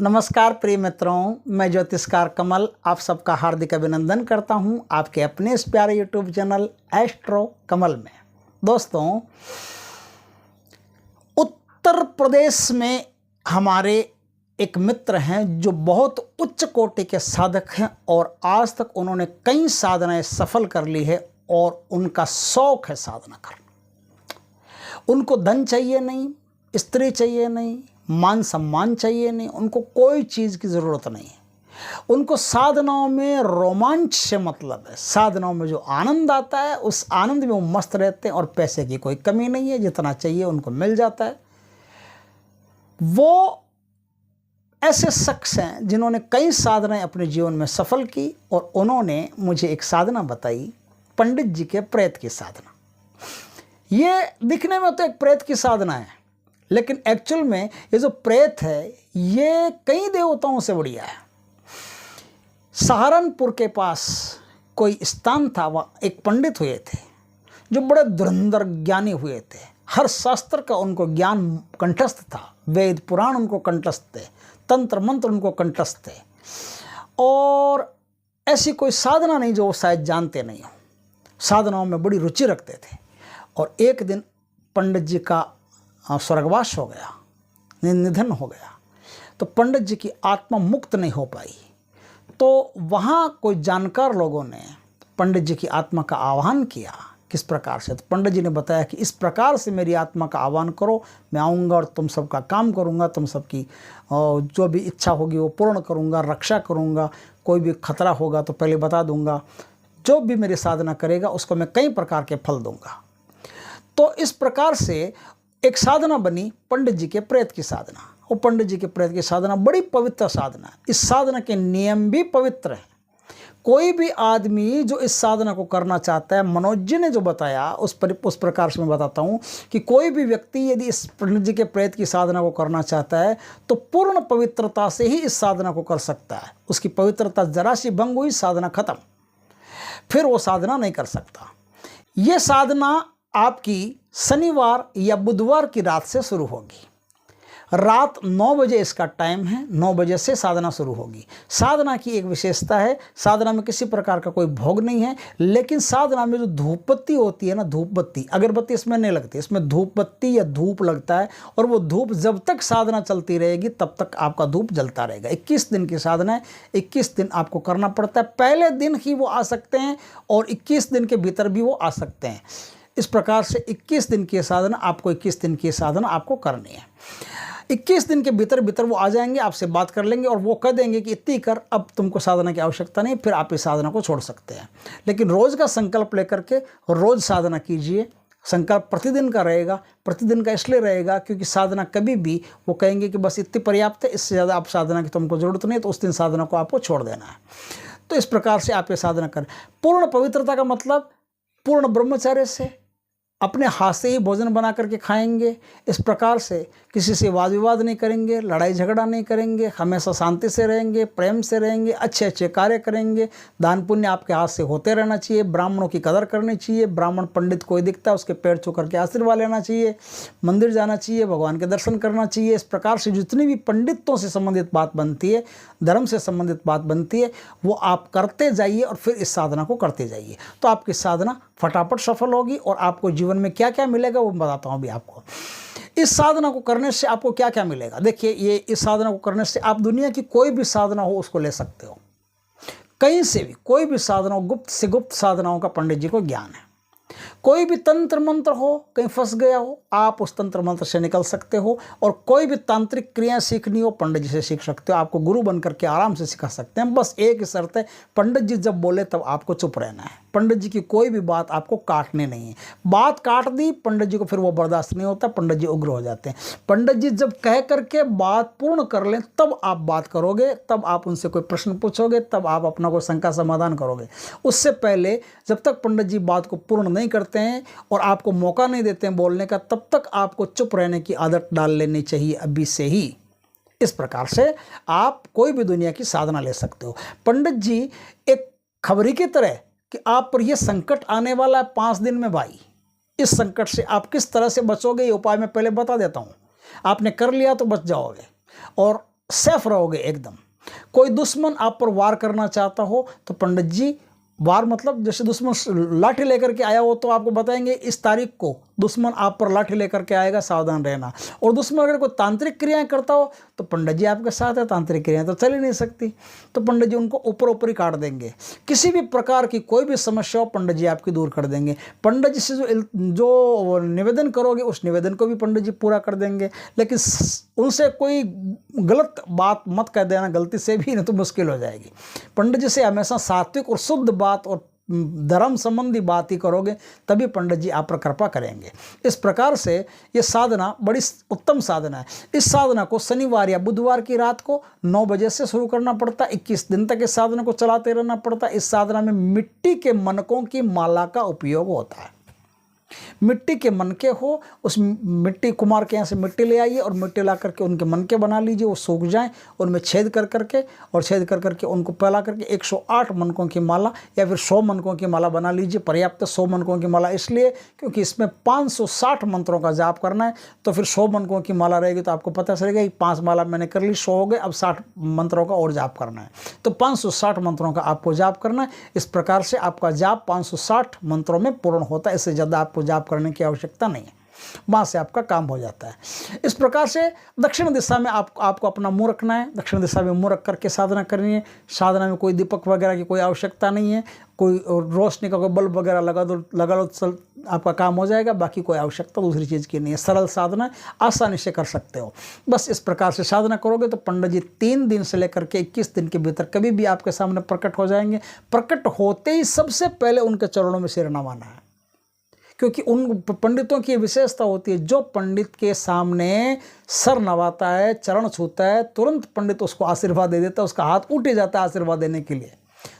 नमस्कार प्रिय मित्रों, मैं ज्योतिषकार कमल आप सबका हार्दिक अभिनंदन करता हूं आपके अपने इस प्यारे यूट्यूब चैनल एस्ट्रो कमल में। दोस्तों, उत्तर प्रदेश में हमारे एक मित्र हैं जो बहुत उच्च कोटि के साधक हैं और आज तक उन्होंने कई साधनाएं सफल कर ली है और उनका शौक है साधना करना। उनको धन चाहिए नहीं, स्त्री चाहिए नहीं, मान सम्मान चाहिए नहीं, उनको कोई चीज़ की ज़रूरत नहीं है। उनको साधनाओं में रोमांच से मतलब है। साधनाओं में जो आनंद आता है उस आनंद में वो मस्त रहते हैं और पैसे की कोई कमी नहीं है, जितना चाहिए उनको मिल जाता है। वो ऐसे शख्स हैं जिन्होंने कई साधनाएं अपने जीवन में सफल की और उन्होंने मुझे एक साधना बताई, पंडित जी के प्रेत की साधना। ये दिखने में तो एक प्रेत की साधना है, लेकिन एक्चुअल में ये जो प्रेत है ये कई देवताओं से बढ़िया है। सहारनपुर के पास कोई स्थान था, वहाँ एक पंडित हुए थे जो बड़े धुरंधर ज्ञानी हुए थे। हर शास्त्र का उनको ज्ञान कंठस्थ था, वेद पुराण उनको कंठस्थ थे, तंत्र मंत्र उनको कंठस्थ थे और ऐसी कोई साधना नहीं जो वो शायद जानते नहीं हो। साधनाओं में बड़ी रुचि रखते थे और एक दिन पंडित जी का स्वर्गवास हो गया, निधन हो गया। तो पंडित जी की आत्मा मुक्त नहीं हो पाई। तो वहाँ कोई जानकार लोगों ने पंडित जी की आत्मा का आह्वान किया। किस प्रकार से? तो पंडित जी ने बताया कि इस प्रकार से मेरी आत्मा का आह्वान करो, मैं आऊँगा और तुम सबका काम करूँगा, तुम सबकी जो भी इच्छा होगी वो पूर्ण करूँगा, रक्षा करूँगा, कोई भी खतरा होगा तो पहले बता दूँगा, जो भी मेरी साधना करेगा उसको मैं कई प्रकार के फल दूँगा। तो इस प्रकार से एक साधना बनी पंडित जी के प्रेत की साधना। वो पंडित जी के प्रेत की साधना बड़ी पवित्र साधना है। इस साधना के नियम भी पवित्र हैं। कोई भी आदमी जो इस साधना को करना चाहता है, मनोज जी ने जो बताया उस प्रकार से मैं बताता हूँ कि कोई भी व्यक्ति यदि इस पंडित जी के प्रेत की साधना को करना चाहता है तो पूर्ण पवित्रता से ही इस साधना को कर सकता है। उसकी पवित्रता जरा सी भंग हुई, साधना खत्म, फिर वो साधना नहीं कर सकता। ये साधना आपकी शनिवार या बुधवार की रात से शुरू होगी। रात 9 बजे इसका टाइम है, 9 बजे से साधना शुरू होगी। साधना की एक विशेषता है, साधना में किसी प्रकार का कोई भोग नहीं है, लेकिन साधना में जो धूप बत्ती होती है ना, धूप बत्ती, अगरबत्ती इसमें नहीं लगती, इसमें धूप बत्ती या धूप लगता है और वो धूप जब तक साधना चलती रहेगी तब तक आपका धूप जलता रहेगा। 21 दिन की साधना है, 21 दिन आपको करना पड़ता है। पहले दिन ही वो आ सकते हैं और 21 दिन के भीतर भी वो आ सकते हैं। इस प्रकार से 21 दिन की साधना आपको 21 दिन की साधना आपको करनी है। 21 दिन के भीतर वो आ जाएंगे, आपसे बात कर लेंगे और वो कह देंगे कि इतनी कर, अब तुमको साधना की आवश्यकता नहीं, फिर आप इस साधना को छोड़ सकते हैं। लेकिन रोज़ का संकल्प लेकर के रोज़ साधना कीजिए। संकल्प प्रतिदिन का रहेगा। प्रतिदिन का इसलिए रहेगा क्योंकि साधना कभी भी वो कहेंगे कि बस इतनी पर्याप्त है, इससे ज़्यादा आप साधना की तुमको ज़रूरत नहीं, तो उस दिन साधना को आपको छोड़ देना है। तो इस प्रकार से आप ये साधना करें। पूर्ण पवित्रता का मतलब पूर्ण ब्रह्मचर्य से, अपने हाथ से ही भोजन बना करके खाएंगे। इस प्रकार से किसी से वाद विवाद नहीं करेंगे, लड़ाई झगड़ा नहीं करेंगे, हमेशा शांति से रहेंगे, प्रेम से रहेंगे, अच्छे अच्छे कार्य करेंगे। दान पुण्य आपके हाथ से होते रहना चाहिए। ब्राह्मणों की कदर करनी चाहिए। ब्राह्मण पंडित कोई दिखता है उसके पैर छू करके आशीर्वाद लेना चाहिए। मंदिर जाना चाहिए, भगवान के दर्शन करना चाहिए। इस प्रकार से जितनी भी पंडितों से संबंधित बात बनती है, धर्म से संबंधित बात बनती है, वो आप करते जाइए और फिर इस साधना को करते जाइए। तो आपकी साधना फटाफट सफल होगी और आपको जीवन में क्या क्या मिलेगा वो बताता हूँ अभी आपको। इस साधना को करने से आपको क्या क्या मिलेगा। देखिए, ये इस साधना को करने से आप दुनिया की कोई भी साधना हो उसको ले सकते हो, कहीं से भी कोई भी साधना हो। गुप्त से गुप्त साधनाओं का पंडित जी को ज्ञान है। कोई भी तंत्र मंत्र हो, कहीं फंस गया हो, आप उस तंत्र मंत्र से निकल सकते हो। और कोई भी तांत्रिक क्रिया सीखनी हो, पंडित जी से सीख सकते हो। आपको गुरु बन करके आराम से सिखा सकते हैं। बस एक ही शर्त है, पंडित जी जब बोले तब आपको चुप रहना है। पंडित जी की कोई भी बात आपको काटनी नहीं है। बात काट दी पंडित जी को, फिर वो बर्दाश्त नहीं होता, पंडित जी उग्र हो जाते हैं। पंडित जी जब कह करके बात पूर्ण कर लें तब आप बात करोगे, तब आप उनसे कोई प्रश्न पूछोगे, तब आप अपना कोई शंका समाधान करोगे। उससे पहले जब तक पंडित जी बात को पूर्ण नहीं करते हैं और आपको मौका नहीं देते हैं बोलने का, तब तक आपको चुप रहने की आदत डाल लेनी चाहिए अभी से ही। इस प्रकार से आप कोई भी दुनिया की साधना ले सकते हो। पंडित जी एक खबरी की तरह कि आप पर यह संकट आने वाला है 5 दिन में, भाई इस संकट से आप किस तरह से बचोगे ये उपाय मैं पहले बता देता हूँ। आपने कर लिया तो बच जाओगे और सेफ रहोगे एकदम। कोई दुश्मन आप पर वार करना चाहता हो तो पंडित जी, वार मतलब जैसे दुश्मन लाठी लेकर के आया हो तो आपको बताएंगे इस तारीख को दुश्मन आप पर लाठी लेकर के आएगा, सावधान रहना। और दुश्मन अगर कोई तांत्रिक क्रियाएं करता हो तो पंडित जी आपके साथ है, तांत्रिक क्रियाएं तो चल ही नहीं सकती, तो पंडित जी उनको ऊपर ऊपर ही काट देंगे। किसी भी प्रकार की कोई भी समस्या हो पंडित जी आपकी दूर कर देंगे। पंडित जी से जो निवेदन करोगे उस निवेदन को भी पंडित जी पूरा कर देंगे। लेकिन उनसे कोई गलत बात मत कह देना गलती से भी, नहीं तो मुश्किल हो जाएगी। पंडित जी से हमेशा सात्विक और शुद्ध बात और धर्म संबंधी बात ही करोगे, तभी पंडित जी आप पर कृपा करेंगे। इस प्रकार से ये साधना बड़ी उत्तम साधना है। इस साधना को शनिवार या बुधवार की रात को 9 बजे से शुरू करना पड़ता है। 21 दिन तक इस साधना को चलाते रहना पड़ता है। इस साधना में मिट्टी के मनकों की माला का उपयोग होता है। मिट्टी के मनके हो, उस मिट्टी कुमार के यहाँ से मिट्टी ले आइए और मिट्टी ला करके उनके मनके बना लीजिए, वो सूख जाएं, उनमें छेद कर करके और छेद कर करके उनको फैला करके 108 मनकों की माला या फिर 100 मनकों की माला बना लीजिए। पर्याप्त 100 मनकों की माला इसलिए क्योंकि इसमें 560 मंत्रों का जाप करना है, तो फिर 100 मनकों की माला रहेगी तो आपको पता चलेगा कि 5 माला मैंने कर ली, 100 हो गए, अब 60 मंत्रों का और जाप करना है, तो 560 मंत्रों का आपको जाप करना है। इस प्रकार से आपका जाप 560 मंत्रों में पूर्ण होता है। इससे ज़्यादा आपको जाप करने की आवश्यकता नहीं है, वहाँ से आपका काम हो जाता है। इस प्रकार से दक्षिण दिशा में आपको अपना मुंह रखना है। दक्षिण दिशा में मुंह रख करके साधना करनी है। साधना में कोई दीपक वगैरह की कोई आवश्यकता नहीं है, कोई रोशनी का कोई बल्ब वगैरह लगा लो आपका काम हो जाएगा। बाकी कोई आवश्यकता दूसरी चीज़ की नहीं है। सरल साधना है, आसानी से कर सकते हो। बस इस प्रकार से साधना करोगे तो पंडित जी 3 दिन से लेकर के 21 दिन के भीतर कभी भी आपके सामने प्रकट हो जाएंगे। प्रकट होते ही सबसे पहले उनके चरणों में सिर नवाना है, क्योंकि उन पंडितों की विशेषता होती है, जो पंडित के सामने सर नवाता है, चरण छूता है, तुरंत पंडित उसको आशीर्वाद दे देता है, उसका हाथ उठ जाता है आशीर्वाद देने के लिए।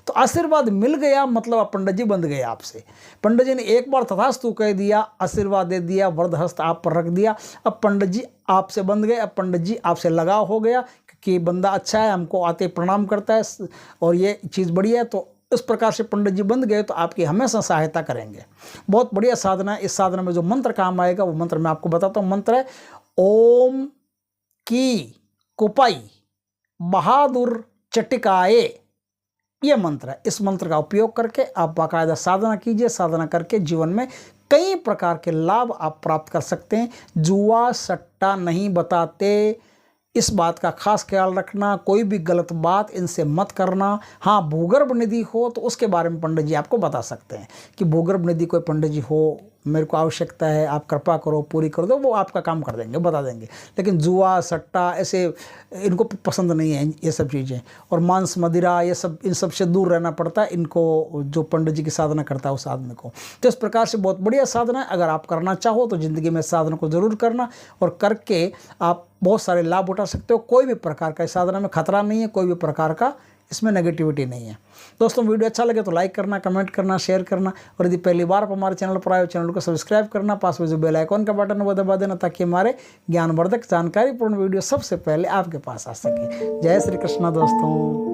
तो आशीर्वाद मिल गया मतलब अब पंडित जी बंध गए आपसे। पंडित जी ने एक बार तथास्तु कह दिया, आशीर्वाद दे दिया, वरदहस्त आप पर रख दिया, अब पंडित जी आपसे बंध गए। अब पंडित जी आपसे लगाव हो गया कि बंदा अच्छा है, हमको आते प्रणाम करता है और ये चीज़ बढ़िया है, तो इस प्रकार से पंडित जी बंध गए तो आपकी हमेशा सहायता करेंगे। बहुत बढ़िया साधना है। इस साधना में जो मंत्र काम आएगा वो मंत्र मैं आपको बताता हूँ। मंत्र है ओम की कुपाई बहादुर चटिकाए, ये मंत्र है। इस मंत्र का उपयोग करके आप बाकायदा साधना कीजिए। साधना करके जीवन में कई प्रकार के लाभ आप प्राप्त कर सकते हैं। जुआ सट्टा नहीं बताते, इस बात का खास ख्याल रखना। कोई भी गलत बात इनसे मत करना। हाँ, भूगर्भ निधि हो तो उसके बारे में पंडित जी आपको बता सकते हैं कि भूगर्भ निधि कोई पंडित जी हो, मेरे को आवश्यकता है, आप कृपा करो पूरी कर दो, वो आपका काम कर देंगे, बता देंगे। लेकिन जुआ सट्टा ऐसे इनको पसंद नहीं है ये सब चीज़ें, और मांस मदिरा ये सब, इन सब से दूर रहना पड़ता है इनको, जो पंडित जी की साधना करता है उस आदमी को। तो इस प्रकार से बहुत बढ़िया साधना है। अगर आप करना चाहो तो ज़िंदगी में साधना को ज़रूर करना, और करके आप बहुत सारे लाभ उठा सकते हो। कोई भी प्रकार का इस साधना में खतरा नहीं है, कोई भी प्रकार का इसमें नेगेटिविटी नहीं है। दोस्तों, वीडियो अच्छा लगे तो लाइक करना, कमेंट करना, शेयर करना, और यदि पहली बार आप हमारे चैनल पर आए हो चैनल को सब्सक्राइब करना, पास में जो बेल आइकॉन का बटन है वो दबा देना, ताकि हमारे ज्ञानवर्धक जानकारीपूर्ण वीडियो सबसे पहले आपके पास आ सके। जय श्री कृष्ण दोस्तों।